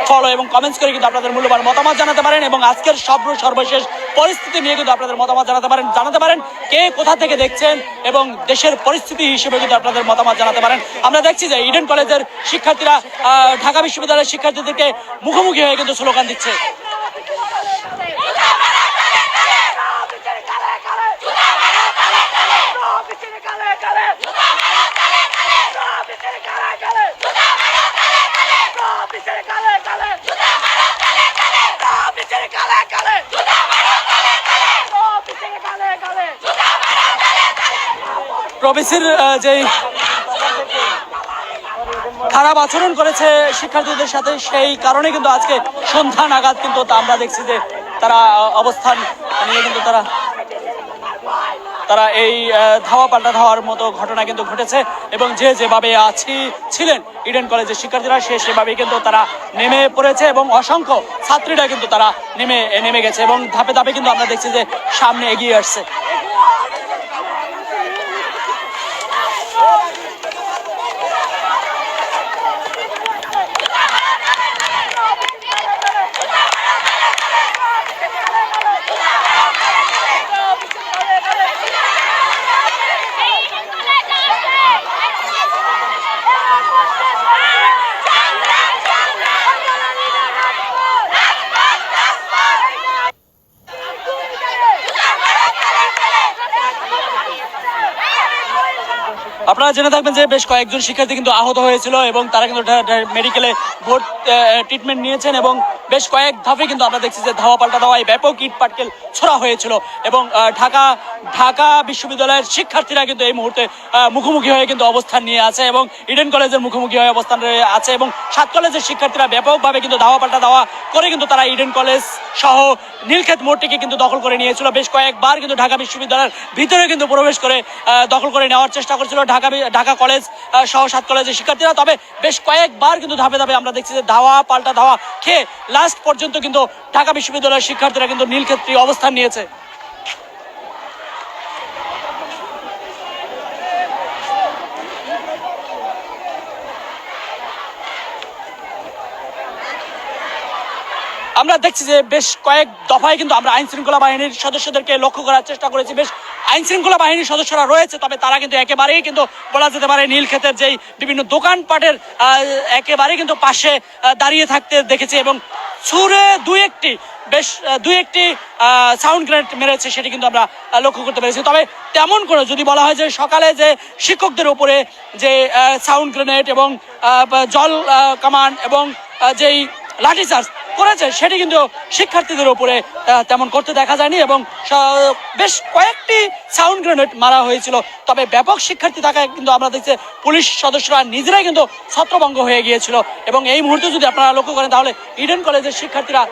Follow এবং comments করে কিন্তু আপনাদের মূল্যবান মতামত জানাতে পারেন এবং আজকের সর্বশেষ পরিস্থিতি নিয়ে কিন্তু আপনাদের মতামত জানাতে পারেন কে কোথা থেকে দেখছেন এবং দেশের পরিস্থিতি হিসেবে কিন্তু আপনাদের মতামত জানাতে পারেন। আমরা দেখছি যে ইডেন কলেজের শিক্ষার্থীরা ঢাকা বিশ্ববিদ্যালয়ের শিক্ষার্থীদেরকে মুখোমুখি হয়ে কিন্তু স্লোগান দিচ্ছে। প্রবিসির যেই খারাপ আচরণ করেছে শিক্ষার্থীদের সাথে, সেই কারণে কিন্তু আজকে সন্ধ্যা নাগাদ কিন্তু আমরা দেখছি যে তারা অবস্থান নিয়ে কিন্তু তারা এই ধাওয়া পাল্টা ধাওয়ার মতো ঘটনা কিন্তু ঘটেছে এবং যেভাবে ছিলেন ইডেন কলেজের শিক্ষার্থীরা সেভাবেই কিন্তু তারা নেমে পড়েছে এবং অসংখ্য ছাত্রীরা কিন্তু তারা নেমে গেছে এবং ধাপে ধাপে কিন্তু আমরা দেখছি যে সামনে এগিয়ে আসছে। আপনারা জেনে থাকবেন যে বেশ কয়েকজন শিক্ষার্থী কিন্তু আহত হয়েছিল এবং তারা কিন্তু মেডিকেলে ট্রিটমেন্ট নিয়েছেন এবং বেশ কয়েক ধাপে কিন্তু আমরা দেখছি যে ধাওয়া পাল্টা ধাওয়ায় ব্যাপক ইট পাটকেল ছোড়া হয়েছিল এবং ঢাকা বিশ্ববিদ্যালয়ের শিক্ষার্থীরা কিন্তু এই মুহূর্তে মুখোমুখি হয়ে কিন্তু অবস্থান নিয়ে আছে এবং ইডেন কলেজের মুখোমুখি হয়ে অবস্থান আছে এবং 7 কলেজের শিক্ষার্থীরা ব্যাপকভাবে কিন্তু ধাওয়া পাল্টা ধাওয়া করে কিন্তু তারা ইডেন কলেজ সহ নীলক্ষেত মোড়টিকে কিন্তু দখল করে নিয়েছিল। বেশ কয়েকবার কিন্তু ঢাকা বিশ্ববিদ্যালয়ের ভিতরে কিন্তু প্রবেশ করে দখল করে নেওয়ার চেষ্টা করছিল ঢাকা কলেজ সহ 7 কলেজের শিক্ষার্থীরা। তবে বেশ কয়েকবার কিন্তু ধাপে ধাপে আমরা দেখছি যে ধাওয়া পাল্টা ধাওয়া খেয়ে লাস্ট পর্যন্ত কিন্তু ঢাকা বিশ্ববিদ্যালয়ের শিক্ষার্থীরা কিন্তু নীলক্ষেত্রে অবস্থান নিয়েছে। আমরা দেখছি যে বেশ কয়েক দফায় কিন্তু আমরা আইন শৃঙ্খলা বাহিনীর সদস্যদেরকে লক্ষ্য করার চেষ্টা করেছি। বেশ আইন শৃঙ্খলা বাহিনীর সদস্যরা রয়েছে, তবে তারা কিন্তু একেবারেই কিন্তু বলা যেতে পারে নীলক্ষেতের যেই বিভিন্ন দোকানপাটের একেবারেই কিন্তু পাশে দাঁড়িয়ে থাকতে দেখেছি এবং ছুড়ে দুই একটি সাউন্ড গ্রেনেড মেরেছে, সেটি কিন্তু আমরা লক্ষ্য করতে পেরেছি। তবে তেমন করে যদি বলা হয় যে সকালে যে শিক্ষকদের উপরে যে সাউন্ড গ্রেনেড এবং জল কামান এবং যেই লাঠিচার্জ করেছে সেটি কিন্তু শিক্ষার্থীদের উপরে তেমন করতে দেখা যায়নি এবং বেশ কয়েকটি সাউন্ড গ্রেনেড মারা হয়েছিল। তবে ব্যাপক শিক্ষার্থী থাকায় কিন্তু আমরা দেখছি পুলিশ সদস্যরা নিজেরাই কিন্তু ছত্রভঙ্গ হয়ে গিয়েছিল এবং এই মুহূর্তে যদি আপনারা লক্ষ্য করেন তাহলে ইডেন কলেজের শিক্ষার্থীরা